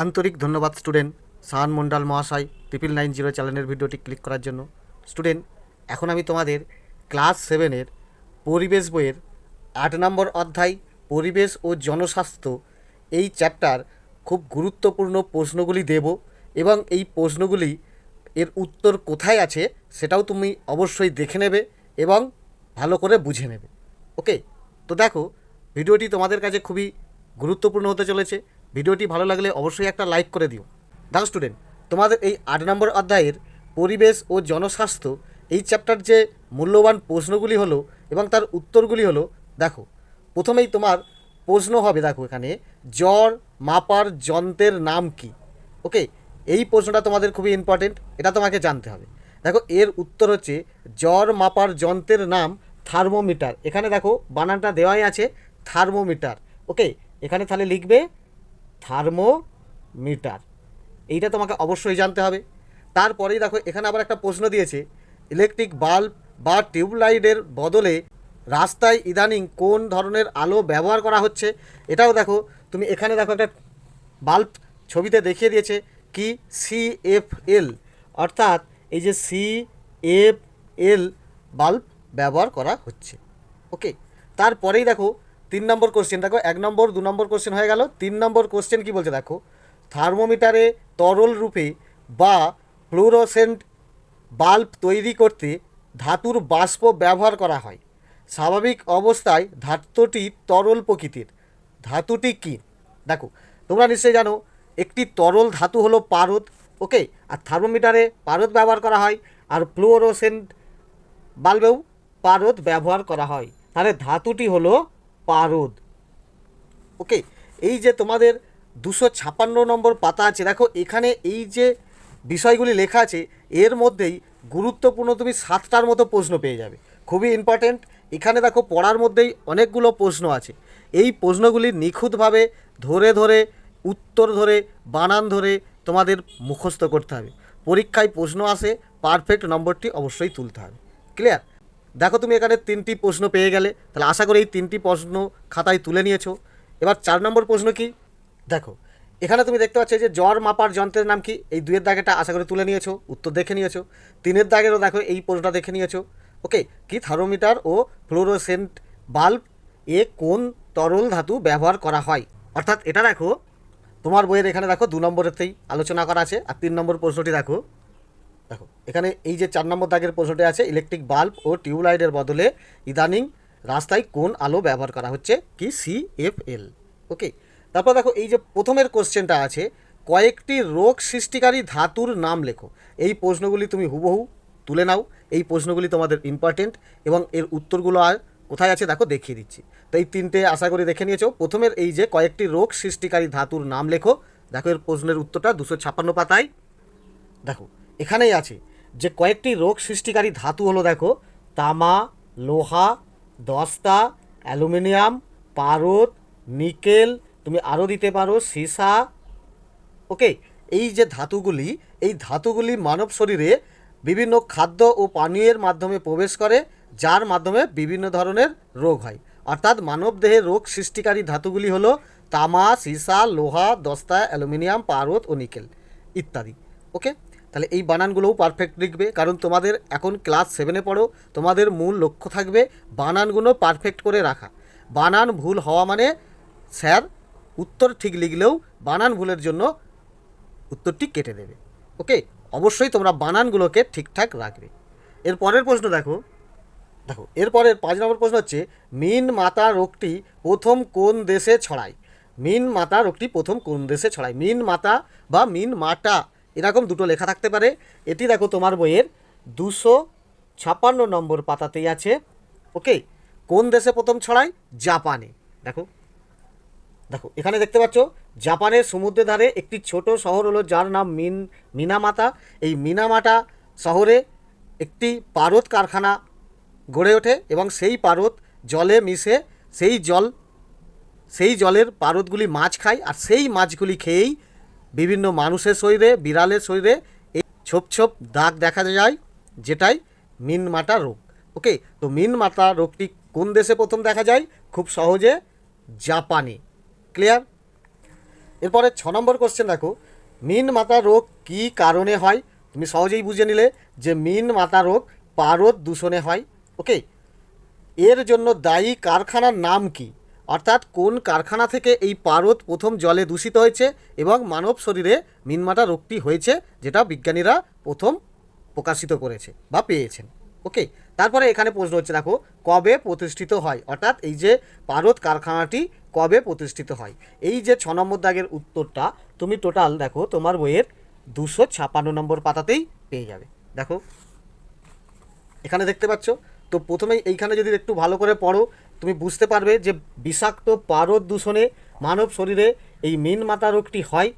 আন্তরিক ধন্যবাদ স্টুডেন্ট সাহান মণ্ডল মহাশয় 9990 চ্যানেলের ভিডিওটি ক্লিক করার জন্য। স্টুডেন্ট, এখন আমি তোমাদের ক্লাস 7-এর পরিবেশ বইয়ের 8 নম্বর অধ্যায় পরিবেশ ও জনস্বাস্থ্য এই চ্যাপ্টার খুব গুরুত্বপূর্ণ প্রশ্নগুলি দেব এবং এই প্রশ্নগুলি এর উত্তর কোথায় আছে সেটাও তুমি অবশ্যই দেখে নেবে এবং ভালো করে বুঝে নেবে। ওকে, তো দেখো, ভিডিওটি তোমাদের কাছে খুবই গুরুত্বপূর্ণ হতে চলেছে। ভিডিওটি ভালো লাগলে অবশ্যই একটা লাইক করে দিও। দেখো স্টুডেন্ট, তোমাদের এই 8 নম্বর অধ্যায়ের পরিবেশ ও জনস্বাস্থ্য এই চ্যাপ্টার যে মূল্যবান প্রশ্নগুলি হলো এবং তার উত্তরগুলি হলো, দেখো প্রথমেই তোমার প্রশ্ন হবে, দেখো এখানে জ্বর মাপার যন্ত্রের নাম কি। ওকে, এই প্রশ্নটা তোমাদের খুবই ইম্পর্টেন্ট, এটা তোমাকে জানতে হবে। দেখো এর উত্তর হচ্ছে জ্বর মাপার যন্ত্রের নাম থার্মোমিটার। এখানে দেখো বানানটা দেওয়াই আছে থার্মোমিটার। ওকে, এখানে তাহলে লিখবে থার্মোমিটার, এইটা তোমাকে অবশ্যই জানতে হবে। তারপরেই দেখো এখানে আবার একটা প্রশ্ন দিয়েছে, ইলেকট্রিক বাল্ব বা টিউবলাইটের বদলে রাস্তায় ইদানিং কোন ধরনের আলো ব্যবহার করা হচ্ছে। এটাও দেখো তুমি, এখানে দেখো একটা বাল্ব ছবিতে দেখিয়ে দিয়েছে কি CFL, অর্থাৎ এই যে CFL বাল্ব ব্যবহার করা হচ্ছে। ওকে, তারপরেই দেখো 3 নম্বর কোশ্চেন, দেখো 1 নম্বর 2 নম্বর কোশ্চেন হয়ে গেল। 3 নম্বর কোশ্চেন কি বলছে দেখো, থার্মোমিটারে তরল রূপে বা ফ্লুরোসেন্ট বাল্ব তৈরি করতে ধাতুর বাষ্প ব্যবহার করা হয়। স্বাভাবিক অবস্থায় ধাতুটি তরল প্রকৃতির। ধাতুটি কি? দেখো তোমরা নিশ্চয়ই জানো একটি তরল ধাতু হলো পারদ। ওকে, আর থার্মোমিটারে পারদ ব্যবহার করা হয়, আর ফ্লুরোসেন্ট বাল্বেও পারদ ব্যবহার করা হয়। তাহলে ধাতুটি হলো পারদ। ওকে, এই যে তোমাদের 256 নম্বর পাতা আছে, দেখো এখানে এই যে বিষয়গুলি লেখা আছে এর মধ্যেই গুরুত্বপূর্ণ তুমি 7টার মতো প্রশ্ন পেয়ে যাবে, খুবই ইম্পর্টেন্ট। এখানে দেখো পড়ার মধ্যেই অনেকগুলো প্রশ্ন আছে, এই প্রশ্নগুলি নিখুঁতভাবে ধরে ধরে উত্তর ধরে বানান ধরে তোমাদের মুখস্থ করতে হবে। পরীক্ষায় প্রশ্ন আসে, পারফেক্ট নম্বরটি অবশ্যই তুলতে হবে। ক্লিয়ার? দেখো তুমি এখানে 3টি প্রশ্ন পেয়ে গেলে, তাহলে আশা করি এই 3টি প্রশ্ন খাতায় তুলে নিয়েছো। এবার 4 নম্বর প্রশ্ন কি, দেখো এখানে তুমি দেখতে পাচ্ছ যে জ্বর মাপার যন্ত্রের নাম কি। এই 2-এর দাগেটা আশা করি তুলে নিয়েছো, উত্তর দেখে নিয়েছো। 3-এর দাগেরও দেখো এই প্রশ্নটা দেখে নিয়েছো। ওকে, কি থার্মোমিটার ও ফ্লোরোসেন্ট বাল্ব এ কোন তরল ধাতু ব্যবহার করা হয়। অর্থাৎ এটা দেখো তোমার বইয়ের এখানে দেখো 2 নম্বরেতেই আলোচনা করা আছে। আর 3 নম্বর প্রশ্নটি দেখো, দেখো এখানে এই যে 4 নম্বর দাগের প্রশ্নটি আছে, ইলেকট্রিক বাল্ব ও টিউবলাইটের বদলে ইদানিং রাস্তায় কোন আলো ব্যবহার করা হচ্ছে, কি CFL। ওকে, তারপর দেখো এই যে প্রথমের কোশ্চেনটা আছে, কয়েকটি রোগ সৃষ্টিকারী ধাতুর নাম লেখো। এই প্রশ্নগুলি তুমি হুবহু তুলে নাও, এই প্রশ্নগুলি তোমাদের ইম্পর্টেন্ট এবং এর উত্তরগুলো আর কোথায় আছে দেখো দেখিয়ে দিচ্ছি। তো এই 3টে আশা করি দেখে নিয়েছো। প্রথমের এই যে কয়েকটি রোগ সৃষ্টিকারী ধাতুর নাম লেখো, দেখো এর প্রশ্নের উত্তরটা 256 পাতায় দেখো এখানেই আছে যে কয়েকটি রোগ সৃষ্টিকারী ধাতু হলো, দেখো তামা, লোহা, দস্তা, অ্যালুমিনিয়াম, পারদ, নিকেল, তুমি আরও দিতে পারো সীসা। ওকে, এই যে ধাতুগুলি, এই ধাতুগুলি মানব শরীরে বিভিন্ন খাদ্য ও পানীয়ের মাধ্যমে প্রবেশ করে, যার মাধ্যমে বিভিন্ন ধরনের রোগ হয়। অর্থাৎ মানব দেহে রোগ সৃষ্টিকারী ধাতুগুলি হলো তামা, সীসা, লোহা, দস্তা, অ্যালুমিনিয়াম, পারদ ও নিকেল ইত্যাদি। ওকে, তাহলে এই বানানগুলোও পারফেক্ট লিখবে, কারণ তোমাদের এখন ক্লাস 7-এ পড়ো, তোমাদের মূল লক্ষ্য থাকবে বানানগুলো পারফেক্ট করে রাখা। বানান ভুল হওয়া মানে স্যার উত্তর ঠিক লিখলেও বানান ভুলের জন্য উত্তরটি কেটে দেবে। ওকে, অবশ্যই তোমরা বানানগুলোকে ঠিকঠাক রাখবে। এর পরের প্রশ্ন দেখো, দেখো এরপরের 5 নম্বর প্রশ্ন হচ্ছে, মিন মাতা রোগটি প্রথম কোন দেশে ছড়ায়। মিন মাতা রোগটি প্রথম কোন দেশে ছড়ায়। মিন মাতা বা মিন মাটা এরকম দুটো লেখা থাকতে পারে। এটি দেখো তোমার বইয়ের 256 নম্বর পাতাতেই আছে। ওকে, কোন দেশে প্রথম ছড়ায়? জাপানে। দেখো দেখো এখানে দেখতে পাচ্ছ জাপানের সমুদ্রের ধারে একটি ছোট শহর হলো যার নাম মিনামাতা। এই মিনামাটা শহরে একটি পারদ কারখানা গড়ে ওঠে এবং সেই পারদ জলে মিশে সেই জলের পারদগুলি মাছ খায়, আর সেই মাছগুলি খেয়েই বিভিন্ন মানুষের শরীরে, বিড়ালের শরীরে এই ছোপ ছোপ দাগ দেখা যায়, যেটাই মিনমাটা রোগ। ওকে, তো মিনমাতা রোগটি কোন দেশে প্রথম দেখা যায়? খুব সহজে জাপানে। ক্লিয়ার? এরপরে 6 নম্বর কোশ্চেন দেখো, মিন মাতা রোগ কী কারণে হয়? তুমি সহজেই বুঝে নিলে যে মিন মাতা রোগ পারদ দূষণে হয়। ওকে, এর জন্য দায়ী কারখানার নাম কি? অর্থাৎ কোন কারখানা থেকে এই পারদ প্রথম জলে দূষিত হয়েছে এবং মানব শরীরে মিনমাটা রোগটি হয়েছে, যেটা বিজ্ঞানীরা প্রথম প্রকাশিত করেছে বা পেয়েছেন। ওকে, তারপরে এখানে প্রশ্ন হচ্ছে দেখো, কবে প্রতিষ্ঠিত হয়? অর্থাৎ এই যে পারদ কারখানাটি কবে প্রতিষ্ঠিত হয়? এই যে 6 নম্বর দাগের উত্তরটা তুমি টোটাল দেখো তোমার বইয়ের 256 নম্বর পাতাতেই পেয়ে যাবে। দেখো এখানে দেখতে পাচ্ছ। তো প্রথমেই এইখানে যদি একটু ভালো করে পড়ো তুমি বুঝতে পারবে যে বিষাক্ত পারদ দূষণে মানব শরীরে এই মিন মাতা রোগটি হয়।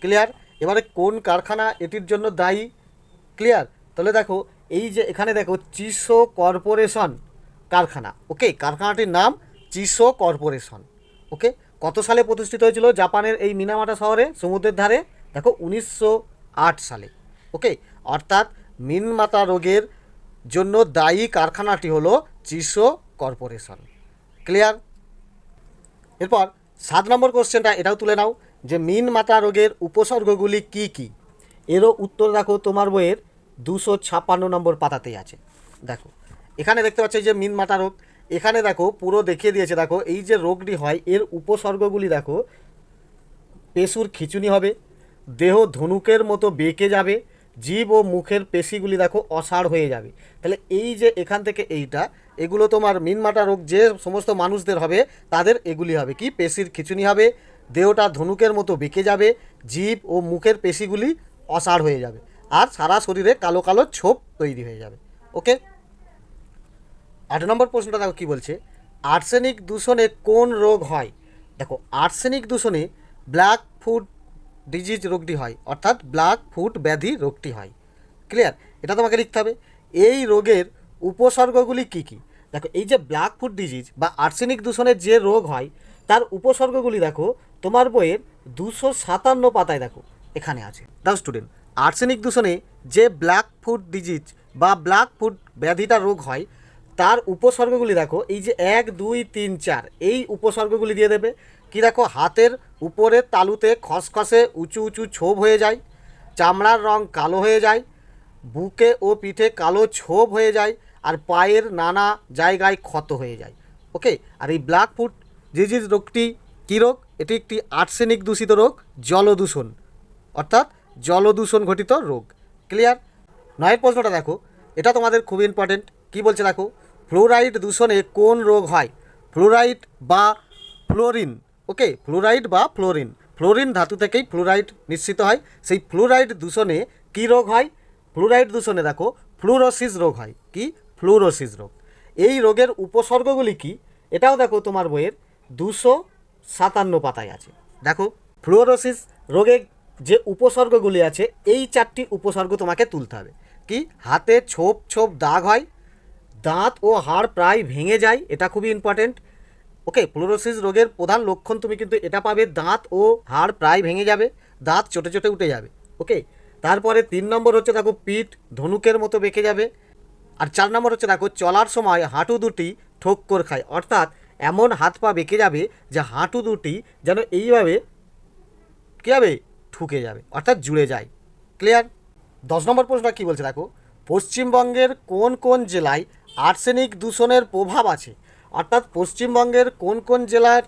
ক্লিয়ার? এবারে কোন কারখানা এটির জন্য দায়ী? ক্লিয়ার? তাহলে দেখো এই যে এখানে দেখো চিসো কর্পোরেশন কারখানা। ওকে, কারখানাটির নাম চিসো কর্পোরেশন। ওকে, কত সালে প্রতিষ্ঠিত হয়েছিল জাপানের এই মিনামাটা শহরে সমুদ্রের ধারে? দেখো 1908 সালে। ওকে, অর্থাৎ মিনমাতা রোগের জন্য দায়ী কারখানাটি হলো চিসো কর্পোরেশন। ক্লিয়ার? এরপর 7 নম্বর কোশ্চেনটা এটাও তুলে নাও যে মিন মাতা রোগের উপসর্গগুলি কি কি? এরও উত্তর দেখো তোমার বইয়ের 256 নম্বর পাতাতেই আছে। দেখো এখানে দেখতে পাচ্ছ যে মিন মাতা রোগ, এখানে দেখো পুরো দেখিয়ে দিয়েছে। দেখো এই যে রোগটি হয় এর উপসর্গগুলি দেখো, পেশুর খিঁচুনি হবে, দেহ ধনুকের মতো বেঁকে যাবে, জিভ ও মুখের পেশিগুলি দেখো অসাড় হয়ে যাবে। তাহলে এই যে এখান থেকে এইটা, এগুলো তোমার মিনমাটা রোগ যে সমস্ত মানুষদের হবে তাদের এগুলি হবে কি? পেশির খিঁচুনি হবে, দেহটা ধনুকের মতো বেঁকে যাবে, জিভ ও মুখের পেশিগুলি অসাড় হয়ে যাবে, আর সারা শরীরে কালো কালো ছোপ তৈরি হয়ে যাবে। ওকে, 8 নম্বর প্রশ্নটা দেখো কী বলছে, আর্সেনিক দূষণে কোন রোগ হয়? দেখো আর্সেনিক দূষণে ব্ল্যাক ফুট ডিজিজ রোগটি হয়, অর্থাৎ ব্ল্যাক ফুট ব্যাধি রোগটি হয়। ক্লিয়ার? এটা তোমাকে লিখতে হবে। এই রোগের উপসর্গগুলি কি কি? দেখো এই যে ব্ল্যাক ফুট ডিজিজ বা আর্সেনিক দূষণের যে রোগ হয় তার উপসর্গগুলি দেখো তোমার বইয়ের 257 পাতায় দেখো এখানে আছে। দাও স্টুডেন্ট, আর্সেনিক দূষণে যে ব্ল্যাক ফুট ডিজিজ বা ব্ল্যাক ফুট ব্যাধিটা রোগ হয় তার উপসর্গগুলি দেখো এই যে 1, 2, 3, 4 এই উপসর্গগুলি দিয়ে দেবে। কি দেখো, হাতের উপরের তালুতে খসখসে উঁচু উঁচু ছোপ হয়ে যায়, চামড়ার রং কালো হয়ে যায়, বুকে ও পিঠে কালো ছোপ হয়ে যায়, আর পায়ের নানা জায়গায় ক্ষত হয়ে যায়। ওকে, আর এই ব্ল্যাক ফুট ডিজিজ রোগটি কী রোগ? এটি একটি আর্সেনিক দূষিত রোগ, জলদূষণ, অর্থাৎ জলদূষণ ঘটিত রোগ। ক্লিয়ার? 9 প্রশ্নটা দেখো, এটা তোমাদের খুব ইম্পর্টেন্ট। কী বলছে দেখো, ফ্লোরাইড দূষণে কোন রোগ হয়? ফ্লোরাইড বা ফ্লোরিন। ওকে, ফ্লোরাইড বা ফ্লোরিন, ফ্লোরিন ধাতু থেকেই ফ্লোরাইড নিঃসৃত হয়। সেই ফ্লোরাইড দূষণে কী রোগ হয়? ফ্লোরাইড দূষণে দেখো ফ্লুরোসিস রোগ হয়। কি? ফ্লুরোসিস রোগ। এই রোগের উপসর্গগুলি কি? এটাও দেখো তোমার বইয়ের 257 পাতায় আছে। দেখো ফ্লুরোসিস রোগের যে উপসর্গগুলি আছে এই 4টি উপসর্গ তোমাকে তুলতে হবে। কি? হাতে ছোপ ছোপ দাগ হয়, দাঁত ও হাড় প্রায় ভেঙে যায়, এটা খুবই ইম্পর্টেন্ট। ওকে, ফ্লোরোসিস রোগের প্রধান লক্ষণ তুমি কিন্তু এটা পাবে, দাঁত ও হাড় প্রায় ভেঙে যাবে, দাঁত চটে চটে উঠে যাবে। ওকে, তারপরে 3 নম্বর হচ্ছে দেখো পিঠ ধনুকের মতো বেঁকে যাবে, আর 4 নম্বর হচ্ছে দেখো চলার সময় হাঁটু দুটি ঠোক্কর খায়, অর্থাৎ এমন হাত পা বেঁকে যাবে যে হাঁটু দুটি যেন এইভাবে কী হবে? ঠুকে যাবে, অর্থাৎ জুড়ে যায়। ক্লিয়ার? 10 নম্বর প্রশ্নটা কী বলছে দেখো, পশ্চিমবঙ্গের কোন কোন জেলায় আর্সেনিক দূষণের প্রভাব আছে? অর্থাৎ পশ্চিমবঙ্গের কোন কোন জেলার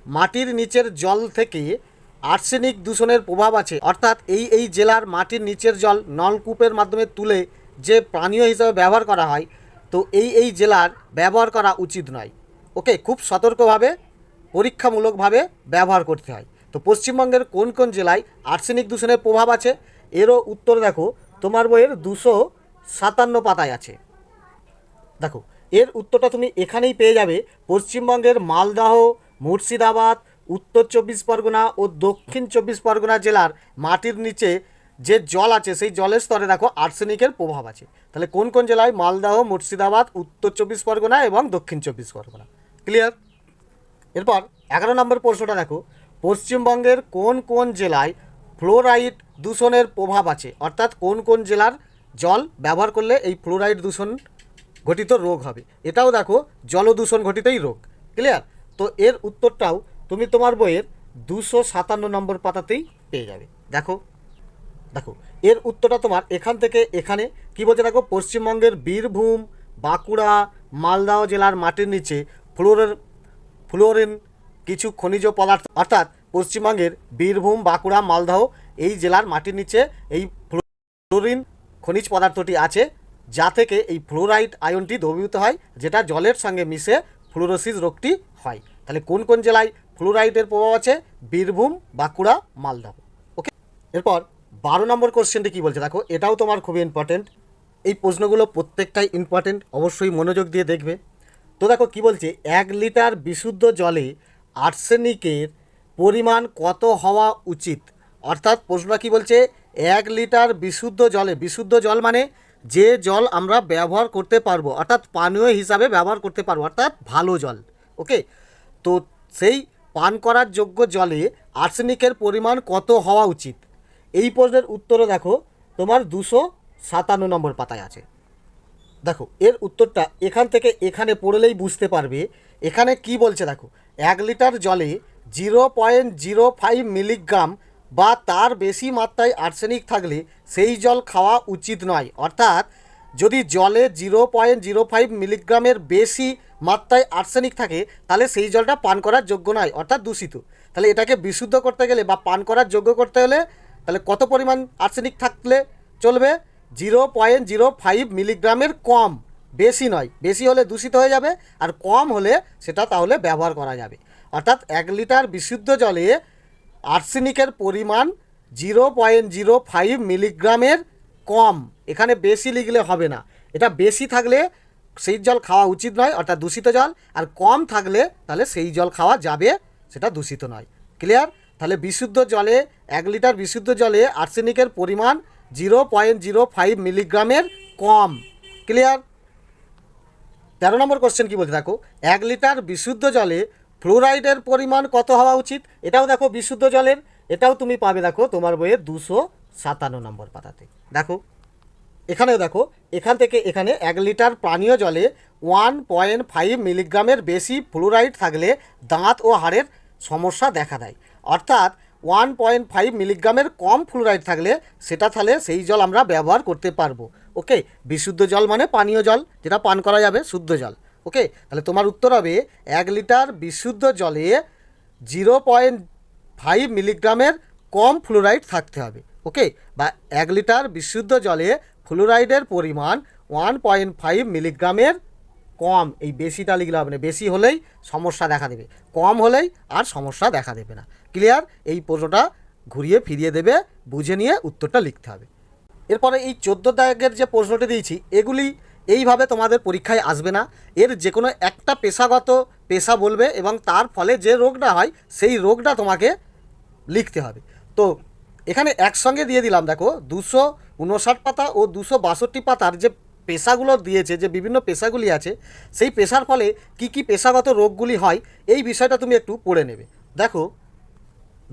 মাটির নিচের জল থেকে আর্সেনিক দূষণের প্রভাব আছে, অর্থাৎ এই জেলার মাটির নিচের জল নলকূপের মাধ্যমে তুলে যে পানীয় হিসাবে ব্যবহার করা হয়, তো এই জেলার ব্যবহার করা উচিত নয়। ওকে, খুব সতর্কভাবে পরীক্ষামূলকভাবে ব্যবহার করতে হয়। তো পশ্চিমবঙ্গের কোন কোন জেলায় আর্সেনিক দূষণের প্রভাব আছে এরও উত্তর দেখো তোমার বইয়ের 257 পাতায় আছে। দেখো এর উত্তরটা তুমি এখানেই পেয়ে যাবে। পশ্চিমবঙ্গের মালদহ, মুর্শিদাবাদ, উত্তর 24 পরগনা ও দক্ষিণ 24 পরগনা জেলার মাটির নিচে যে জল আছে সেই জলের স্তরে দেখো আর্সেনিকের প্রভাব আছে। তাহলে কোন কোন জেলায়? মালদহ, মুর্শিদাবাদ, উত্তর 24 পরগনা এবং দক্ষিণ 24 পরগনা। ক্লিয়ার? এরপর 11 নম্বর প্রশ্নটা দেখো, পশ্চিমবঙ্গের কোন কোন জেলায় ফ্লোরাইড দূষণের প্রভাব আছে? অর্থাৎ কোন কোন জেলার জল ব্যবহার করলে এই ফ্লোরাইড দূষণ ঘটিত রোগ হবে। এটাও দেখো জলদূষণ ঘটিতই রোগ। ক্লিয়ার? তো এর উত্তরটাও তুমি তোমার বইয়ের 257 নম্বর পাতাতেই পেয়ে যাবে। দেখো দেখো এর উত্তরটা তোমার এখান থেকে এখানে কি বলছে দেখো, পশ্চিমবঙ্গের বীরভূম, বাঁকুড়া, মালদহ জেলার মাটির নিচে ফ্লোরিন কিছু খনিজ পদার্থ, অর্থাৎ পশ্চিমবঙ্গের বীরভূম, বাঁকুড়া, মালদহ এই জেলার মাটির নিচে এই ফ্লোরিন খনিজ পদার্থটি আছে, যা থেকে এই ফ্লোরাইড আয়নটি দ্রবীভূত হয়, যেটা জলের সঙ্গে মিশে ফ্লোরোসিস রোগটি হয়। তাহলে কোন কোন জেলায় ফ্লোরাইডের প্রভাব আছে? বীরভূম, বাঁকুড়া, মালদহ। ওকে, এরপর 12 নম্বর কোশ্চেনটি কী বলছে দেখো, এটাও তোমার খুবই ইম্পর্টেন্ট। এই প্রশ্নগুলো প্রত্যেকটাই ইম্পর্টেন্ট, অবশ্যই মনোযোগ দিয়ে দেখবে। তো দেখো কি বলছে, 1 লিটার বিশুদ্ধ জলে আর্সেনিকের পরিমাণ কত হওয়া উচিত? অর্থাৎ প্রশ্নটা কী বলছে, 1 লিটার বিশুদ্ধ জলে, বিশুদ্ধ জল মানে যে জল আমরা ব্যবহার করতে পারবো, অর্থাৎ পানীয় হিসাবে ব্যবহার করতে পারবো, অর্থাৎ ভালো জল। ওকে, তো সেই পান করার যোগ্য জলে আর্সেনিকের পরিমাণ কত হওয়া উচিত? এই প্রশ্নের উত্তরও দেখো তোমার 257 নম্বর পাতায় আছে। দেখো এর উত্তরটা এখান থেকে এখানে পড়লেই বুঝতে পারবে। এখানে কি বলছে দেখো, 1 লিটার জলে 0.05 মিলিগ্রাম বা তার বেশি মাত্রায় আর্সেনিক থাকলে সেই জল খাওয়া উচিত নয়। অর্থাৎ যদি জলে 0.05 মিলিগ্রামের বেশি মাত্রায় আর্সেনিক থাকে তাহলে সেই জলটা পান করার যোগ্য নয়, অর্থাৎ দূষিত। তাহলে এটাকে বিশুদ্ধ করতে গেলে বা পান করার যোগ্য করতে হলে তাহলে কত পরিমাণ আর্সেনিক থাকলে চলবে? 0.05 মিলিগ্রামের কম, বেশি নয়। বেশি হলে দূষিত হয়ে যাবে, আর কম হলে সেটা তাহলে ব্যবহার করা যাবে। অর্থাৎ 1 লিটার বিশুদ্ধ জলে আর্সেনিকের পরিমাণ 0.05 মিলিগ্রামের কম। এখানে বেশি লিখলে হবে না, এটা বেশি থাকলে সেই জল খাওয়া উচিত নয়, অর্থাৎ দূষিত জল, আর কম থাকলে তাহলে সেই জল খাওয়া যাবে, সেটা দূষিত নয়। ক্লিয়ার? তাহলে বিশুদ্ধ জলে 1 লিটার বিশুদ্ধ জলে আর্সেনিকের পরিমাণ 0.05 মিলিগ্রামের কম। ক্লিয়ার? 13 নম্বর কোশ্চেন কী বলতে দেখো, 1 লিটার বিশুদ্ধ জলে ফ্লোরাইডের পরিমাণ কত হওয়া উচিত? এটাও দেখো বিশুদ্ধ জলের, এটাও তুমি পাবে দেখো তোমার বইয়ে 257 নম্বর পাতাতে। দেখো এখানেও দেখো এখান থেকে এখানে 1 লিটার পানীয় জলে 1.5 মিলিগ্রামের বেশি ফ্লোরাইড থাকলে দাঁত ও হাড়ের সমস্যা দেখা দেয়। অর্থাৎ 1.5 মিলিগ্রামের কম ফ্লোরাইড থাকলে সেটা তাহলে সেই জল আমরা ব্যবহার করতে পারবো। ওকে, বিশুদ্ধ জল মানে পানীয় জল, যেটা পান করা যাবে, শুদ্ধ জল। ওকে, তাহলে তোমার উত্তর হবে 1 লিটার বিশুদ্ধ জলে 0.5 মিলিগ্রামের কম ফ্লোরাইড থাকতে হবে। ওকে, বা 1 লিটার বিশুদ্ধ জলে ফ্লোরাইডের পরিমাণ 1.5 মিলিগ্রামের কম। এই বেশিটা লিখলে হবে না, বেশি হলেই সমস্যা দেখা দেবে, কম হলেই আর সমস্যা দেখা দেবে না। ক্লিয়ার? এই প্রশ্নটা ঘুরিয়ে ফিরিয়ে দেবে, বুঝে নিয়ে উত্তরটা লিখতে হবে। এরপরে এই 14 দাগের যে প্রশ্নটি দিয়েছি, এগুলি এইভাবে তোমাদের পরীক্ষায় আসবে না। এর যে কোনো একটা পেশাগত পেশা বলবে এবং তার ফলে যে রোগটা হয় সেই রোগটা তোমাকে লিখতে হবে। তো এখানে একসঙ্গে দিয়ে দিলাম দেখো 259 পাতা ও 262 পাতার যে পেশাগুলো দিয়েছে, যে বিভিন্ন পেশাগুলি আছে, সেই পেশার ফলে কি কি পেশাগত রোগগুলি হয় এই বিষয়টা তুমি একটু পড়ে নেবে। দেখো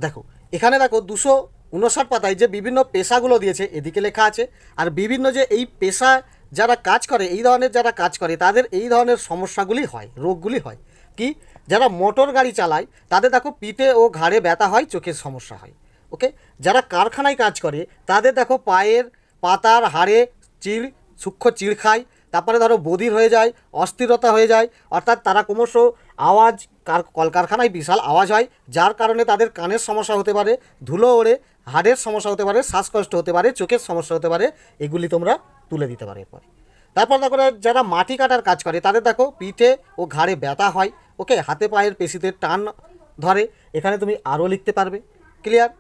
দেখো এখানে দেখো 259 পাতায় যে বিভিন্ন পেশাগুলো দিয়েছে এদিকে লেখা আছে, আর বিভিন্ন যে এই পেশা যারা কাজ করে, এই ধরনের যারা কাজ করে তাদের এই ধরনের সমস্যাগুলি হয়, রোগগুলি হয়। কি? যারা মোটর গাড়ি চালায় তাদের দেখো পিঠে ও ঘাড়ে ব্যথা হয়, চোখের সমস্যা হয়। ওকে, যারা কারখানায় কাজ করে তাদের দেখো পায়ের পাতার হাড়ে সূক্ষ্ম চিড় খায়, তারপরে ধরো বধির হয়ে যায়, অস্থিরতা হয়ে যায়, অর্থাৎ তারা ক্রমশ আওয়াজ, কলকারখানায় বিশাল আওয়াজ হয়, যার কারণে তাদের কানের সমস্যা হতে পারে, ধুলো ওড়ে, হাড়ের সমস্যা হতে পারে, শ্বাসকষ্ট হতে পারে, চোখের সমস্যা হতে পারে। এগুলি তোমরা তুলে দিতে পারো এরপরে। তারপর দেখো যারা মাটি কাটার কাজ করে তাদের দেখো পিঠে ও ঘাড়ে ব্যথা হয়। ওকে, হাতে পায়ের পেশিতে টান ধরে, এখানে তুমি আরও লিখতে পারবে। ক্লিয়ার?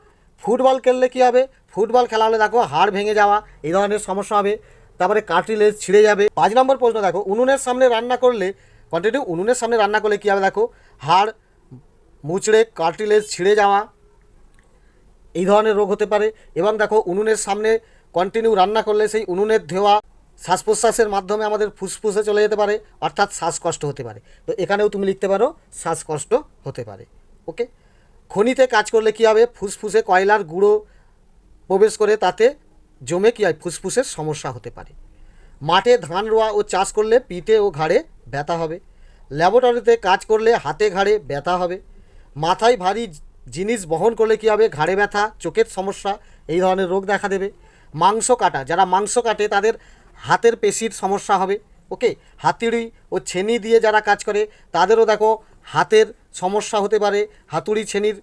ফুটবল খেললে কী হবে? ফুটবল খেলা হলে দেখো হাড় ভেঙে যাওয়া, এই ধরনের সমস্যা হবে। তারপরে কার্টিলেজ ছিঁড়ে যাবে। 5 নম্বর প্রশ্ন দেখো, উনুনের সামনে রান্না করলে, কন্টিনিউ, উনুনের সামনে রান্না করলে কী হবে দেখো, হাড় মুচড়ে কার্টিলেজ ছিঁড়ে যাওয়া, এই ধরনের রোগ হতে পারে। এবং দেখো উনুনের সামনে কন্টিনিউ রান্না করলে সেই উনুনের ধোঁয়া শ্বাস প্রশ্বাসের মাধ্যমে আমাদের ফুসফুসে চলে যেতে পারে, অর্থাৎ শ্বাসকষ্ট হতে পারে। তো এখানেও তুমি লিখতে পারো শ্বাসকষ্ট হতে পারে। ওকে, খনিতে কাজ করলে কী হবে, ফুসফুসে কয়লার গুঁড়ো প্রবেশ করে তাতে জমে কী হয়, ফুসফুসের সমস্যা হতে পারে। মাঠে ধান রোয়া ও চাষ করলে পিঠে ও ঘাড়ে ব্যথা হবে। ল্যাবরেটরিতে কাজ করলে হাতে ঘাড়ে ব্যথা হবে। মাথায় ভারী জিনিস বহন করলে কী হবে, ঘাড়ে ব্যথা, চোখের সমস্যা, এই ধরনের রোগ দেখা দেবে। মাংস কাটা, যারা মাংস কাটে তাদের হাতের পেশির সমস্যা হবে। ওকে, হাতুড়ি ও ছেনি দিয়ে যারা কাজ করে তাদেরও দেখো হাতের সমস্যা হতে পারে। হাতুড়ি ছেনির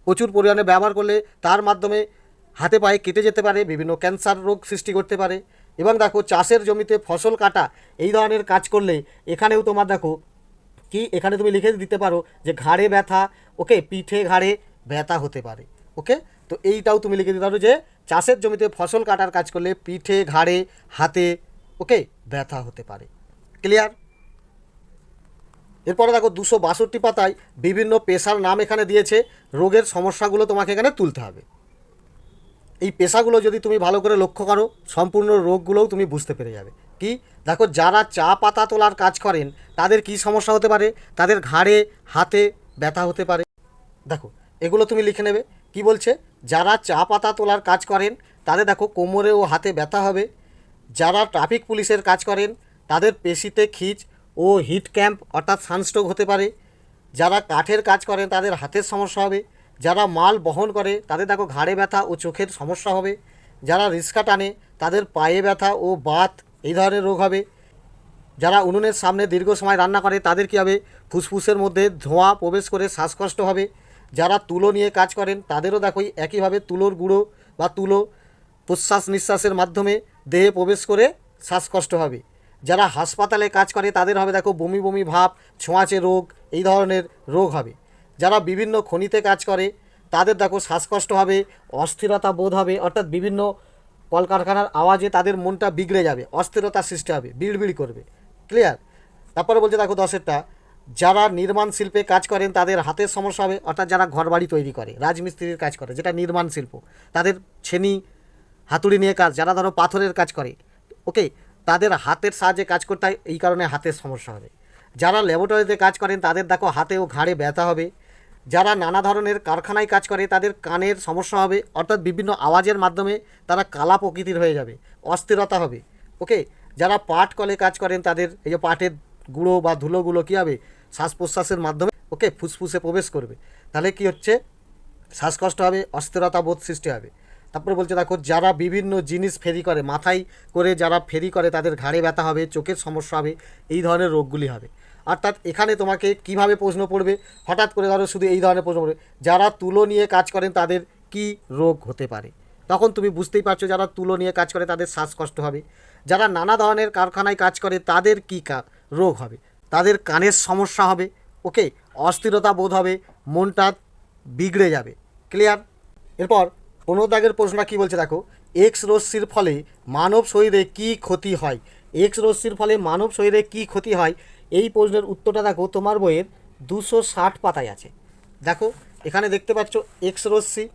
প্রচুর পরিমাণে ব্যবহার করলে তার মাধ্যমে হাতে পায়ে কেটে যেতে পারে, বিভিন্ন ক্যান্সার রোগ সৃষ্টি করতে পারে। এবং দেখো চাষের জমিতে ফসল কাটা, এই ধরনের কাজ করলে এখানেও তোমার দেখো কি, এখানে তুমি লিখে দিতে পারো যে ঘাড়ে ব্যথা, ওকে, পিঠে ঘাড়ে ব্যথা হতে পারে। ওকে, তো এইটাও তুমি লিখে দিতে পারো যে চাষের জমিতে ফসল কাটার কাজ করলে পিঠে ঘাড়ে হাতে, ওকে, ব্যথা হতে পারে। ক্লিয়ার? এরপরে দেখো 262 পাতায় বিভিন্ন পেশার নাম এখানে দিয়েছে, রোগের সমস্যাগুলো তোমাকে এখানে তুলতে হবে। এই পেশাগুলো যদি তুমি ভালো করে লক্ষ্য করো, সম্পূর্ণ রোগগুলোও তুমি বুঝতে পেরে যাবে। কি দেখো, যারা চা পাতা তোলার কাজ করেন তাদের কি সমস্যা হতে পারে, তাদের ঘাড়ে হাতে ব্যথা হতে পারে। দেখো এগুলো তুমি লিখে নেবে। কি বলছে, যারা চা পাতা তোলার কাজ করেন তাদের দেখো কোমরে ও হাতে ব্যথা হবে। যারা ট্রাফিক পুলিশের কাজ করেন তাদের পেশিতে খিঁচ ও হিট ক্যাম্প অর্থাৎ সানস্ট্রোক হতে পারে। যারা কাঠের কাজ করেন তাদের হাতের সমস্যা হবে। যারা মাল বহন করে তাদের দেখো ঘাড়ে ব্যথা ও চোখের সমস্যা হবে। যারা রিক্সা টানে তাদের পায়ে ব্যথা ও বাত, এই ধরনের রোগ হবে। যারা উনুনের সামনে দীর্ঘ সময় রান্না করে তাদের কী হবে, ফুসফুসের মধ্যে ধোঁয়া প্রবেশ করে শ্বাসকষ্ট হবে। যারা তুলো নিয়ে কাজ করেন তাদেরও দেখো একইভাবে তুলোর গুঁড়ো বা তুলো প্রশ্বাস নিঃশ্বাসের মাধ্যমে দেহে প্রবেশ করে শ্বাসকষ্ট হবে। যারা হাসপাতালে কাজ করে তাদের হবে দেখো বমি বমি ভাব, ছোঁয়াচে রোগ, এই ধরনের রোগ হবে। যারা বিভিন্ন খনিতে কাজ করে তাদের দেখো শ্বাসকষ্ট হবে, অস্থিরতা বোধ হবে, অর্থাৎ বিভিন্ন কলকারখানার আওয়াজে তাদের মনটা বিগড়ে যাবে, অস্থিরতা সৃষ্টি হবে, বিড়বিড় করবে। ক্লিয়ার? তারপরে বলছে দেখো 10এরটা, যারা নির্মাণ শিল্পে কাজ করেন তাদের হাতের সমস্যা হবে, অর্থাৎ যারা ঘরবাড়ি তৈরি করে, রাজমিস্ত্রির কাজ করে, যেটা নির্মাণ শিল্প, তাদের ছেনি হাতুড়ি নিয়ে কাজ, যারা ধরো পাথরের কাজ করে, ওকে, তাদের হাতের সাহায্যে কাজ করতে হয়, এই কারণে হাতের সমস্যা হবে। যারা ল্যাবরেটরিতে কাজ করেন তাদের দেখো হাতে ও ঘাড়ে ব্যথা হবে। যারা নানা ধরনের কারখানায় কাজ করে তাদের কানের সমস্যা হবে, অর্থাৎ বিভিন্ন আওয়াজের মাধ্যমে তারা কালা প্রকৃতির হয়ে যাবে, অস্থিরতা হবে। ওকে, যারা পাট কলে কাজ করেন তাদের এই যে পাটের গুঁড়ো বা ধুলোগুলো কী হবে, শ্বাস প্রশ্বাসের মাধ্যমে, ওকে, ফুসফুসে প্রবেশ করবে, তাহলে কি হচ্ছে, শ্বাসকষ্ট হবে, অস্থিরতা বোধ সৃষ্টি হবে। তারপরে বলছে দেখো, যারা বিভিন্ন জিনিস ফেরি করে, মাথায় করে যারা ফেরি করে তাদের ঘাড়ে ব্যথা হবে, চোখের সমস্যা হবে, এই ধরনের রোগগুলি হবে। অর্থাৎ এখানে তোমাকে কিভাবে প্রশ্ন পড়বে, হঠাৎ করে ধরো শুধু এই ধরনের প্রশ্ন পড়বে, যারা তুলো নিয়ে কাজ করেন তাদের কি রোগ হতে পারে, তখন তুমি বুঝতেই পারছো যারা তুলো নিয়ে কাজ করে তাদের শ্বাসকষ্ট হবে। যারা নানা ধরনের কারখানায় কাজ করে তাদের কী রোগ হবে, তাদের কানের সমস্যা হবে, ওকে, অস্থিরতা বোধ হবে, মনটা বিগড়ে যাবে। ক্লিয়ার? এরপর 15 দাগের প্রশ্নটা কী বলছে দেখো, এক্স রশ্মির ফলে মানব শরীরে কী ক্ষতি হয়। এক্স রশ্মির ফলে মানব শরীরে কী ক্ষতি হয়, এই প্রশ্নের উত্তরটা দেখো তোমার বইয়ের 260 পাতায় আছে। দেখো এখানে দেখতে পাচ্ছ এক্স রশ্মি,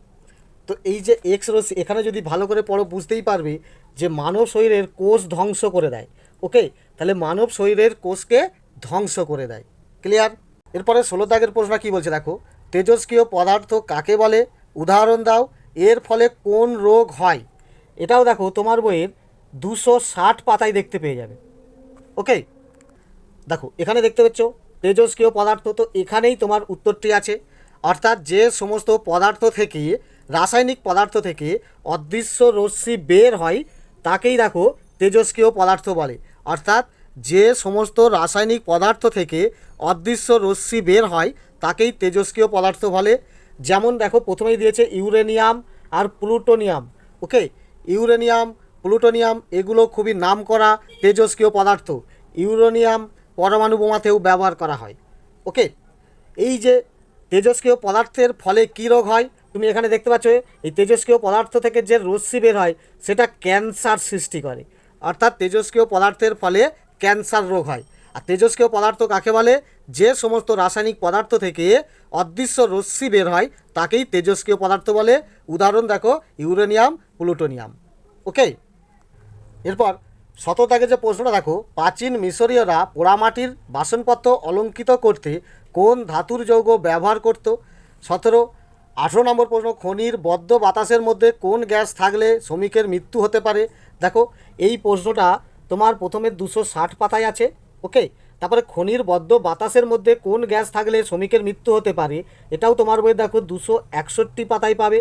তো এই যে এক্স রশ্মি এখানে যদি ভালো করে পড়ো বুঝতেই পারবে যে মানব শরীরের কোষ ধ্বংস করে দেয়। ওকে, তাহলে মানব শরীরের কোষকে ধ্বংস করে দেয়। ক্লিয়ার? এরপরে 16 দাগের প্রশ্নটা কী বলছে দেখো, তেজস্ক্রিয় পদার্থ কাকে বলে, উদাহরণ দাও, এর ফলে কোন রোগ হয়। এটাও দেখো তোমার বইয়ের 260 পাতায় দেখতে পেয়ে যাবে। ওকে, দেখো এখানে দেখতে পাচ্ছ তেজস্ক্রিয় পদার্থ, তো এখানেই তোমার উত্তরটি আছে। অর্থাৎ যে সমস্ত পদার্থ থেকে, রাসায়নিক পদার্থ থেকে অদৃশ্য রশ্মি বের হয় তাকেই দেখো তেজস্ক্রিয় পদার্থ বলে। অর্থাৎ যে সমস্ত রাসায়নিক পদার্থ থেকে অদৃশ্য রশ্মি বের হয় তাকেই তেজস্ক্রিয় পদার্থ বলে। যেমন দেখো প্রথমেই দিয়েছে ইউরেনিয়াম আর প্লুটোনিয়াম। ওকে, ইউরেনিয়াম, প্লুটোনিয়াম এগুলো খুবই নামকরা তেজস্ক্রিয় পদার্থ। ইউরেনিয়াম পরমাণু বোমাতেও ব্যবহার করা হয়। ওকে, এই যে তেজস্ক্রিয় পদার্থের ফলে কী রোগ হয়, তুমি এখানে দেখতে পাচ্ছ এই তেজস্ক্রিয় পদার্থ থেকে যে রশ্মি বের হয় সেটা ক্যান্সার সৃষ্টি করে। অর্থাৎ তেজস্ক্রিয় পদার্থের ফলে ক্যান্সার রোগ হয়। আর তেজস্ক্রিয় পদার্থ কাকে বলে, যে সমস্ত রাসায়নিক পদার্থ থেকে অদৃশ্য রশ্মি বের হয় তাকেই তেজস্ক্রিয় পদার্থ বলে। উদাহরণ দেখো ইউরেনিয়াম, প্লুটোনিয়াম। ওকে, এরপর 17 দাগে যে প্রশ্নটা দেখো, প্রাচীন মিশরীয়রা পোড়ামাটির বাসনপত্র অলঙ্কৃত করতে কোন ধাতুর যৌগ ব্যবহার করত। 17। 18 নম্বর প্রশ্ন, খনির বদ্ধ বাতাসের মধ্যে কোন গ্যাস থাকলে শ্রমিকের মৃত্যু হতে পারে। দেখো এই প্রশ্নটা তোমার প্রথমে 260 পাতায় আছে। ওকে, তারপরে খনির বদ্ধ বাতাসের মধ্যে কোন গ্যাস থাকলে শ্রমিকের মৃত্যু হতে পারে, এটাও তোমার বইয়ে দেখো 261 পাতায় পাবে।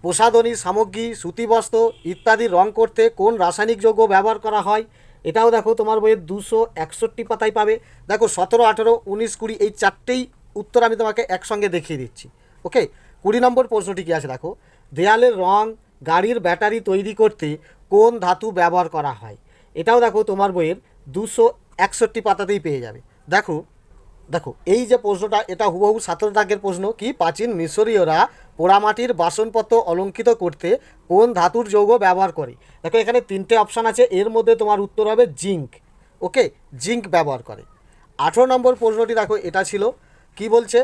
প্রসাধনী সামগ্রী, সুতিবস্ত্র ইত্যাদি রং করতে কোন রাসায়নিক যৌগ ব্যবহার করা হয়, এটাও দেখো তোমার বইয়ের 261 পাতায় পাবে। দেখো 17, 18, 19, 20 এই চারটেই উত্তর আমি তোমাকে একসঙ্গে দেখিয়ে দিচ্ছি। ওকে, 20 নম্বর প্রশ্নটি কী আছে দেখো, দেয়ালের রং, গাড়ির ব্যাটারি তৈরি করতে কোন ধাতু ব্যবহার করা হয়, এটাও দেখো তোমার বইয়ের 261 পাতাতেই পেয়ে যাবে। দেখো দেখো এই যে প্রশ্নটা, এটা হুবহু 17 দাগের প্রশ্ন। কি, প্রাচীন মিশরীয়রা পোড়ামাটির বাসনপত্র অলঙ্কৃত করতে কোন ধাতুর যৌগ ব্যবহার করে। দেখো এখানে 3টে অপশান আছে, এর মধ্যে তোমার উত্তর হবে জিঙ্ক। ওকে, জিঙ্ক ব্যবহার করে। 18 নম্বর প্রশ্নটি দেখো, এটা ছিল কি বলছে,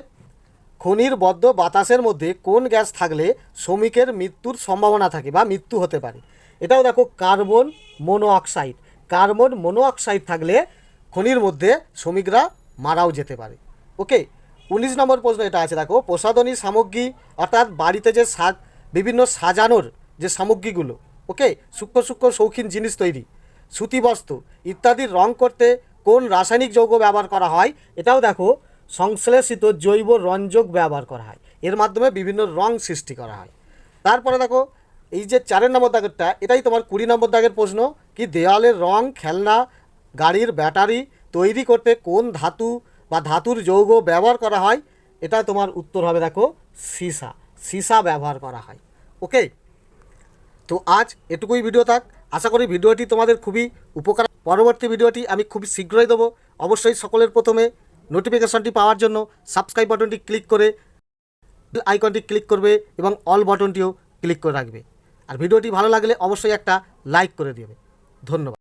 খনির বদ্ধ বাতাসের মধ্যে কোন গ্যাস থাকলে শ্রমিকের মৃত্যুর সম্ভাবনা থাকে বা মৃত্যু হতে পারে, এটাও দেখো কার্বন মনোঅক্সাইড। কার্বন মনোঅক্সাইড থাকলে খনির মধ্যে শ্রমিকরা মারাও যেতে পারে। ওকে, 19 নম্বর প্রশ্ন এটা আছে দেখো, প্রসাধনী সামগ্রী অর্থাৎ বাড়িতে যে বিভিন্ন সাজানোর যে সামগ্রীগুলো, ওকে, সূক্ষ্ম সূক্ষ্ম শৌখিন জিনিস তৈরি, সুতিবস্ত্র ইত্যাদির রং করতে কোন রাসায়নিক যৌগ ব্যবহার করা হয়, এটাও দেখো সংশ্লেষিত জৈব রঞ্জক ব্যবহার করা হয়, এর মাধ্যমে বিভিন্ন রং সৃষ্টি করা হয়। তারপরে দেখো এই যে 4 নম্বর দাগেরটা, এটাই তোমার 20 নম্বর দাগের প্রশ্ন। কি, দেওয়ালের রং, খেলনা, গাড়ির ব্যাটারি তৈরি করতে কোন ধাতু বা ধাতুর যৌগ ব্যবহার করা হয়, এটা তোমার উত্তর হবে দেখো সীসা। সীসা ব্যবহার করা হয়। ওকে, তো আজ এটুকুই ভিডিও থাক। আশা করি ভিডিওটি তোমাদের খুবই উপকার। পরবর্তী ভিডিওটি আমি খুবই শীঘ্রই দেবো। অবশ্যই সকলের প্রথমে নোটিফিকেশনটি পাওয়ার জন্য সাবস্ক্রাইব বাটনটি ক্লিক করে বেল আইকনটি ক্লিক করবে এবং অল বাটনটিও ক্লিক করে রাখবে। আর ভিডিওটি ভালো লাগলে অবশ্যই একটা লাইক করে দেবে। ধন্যবাদ।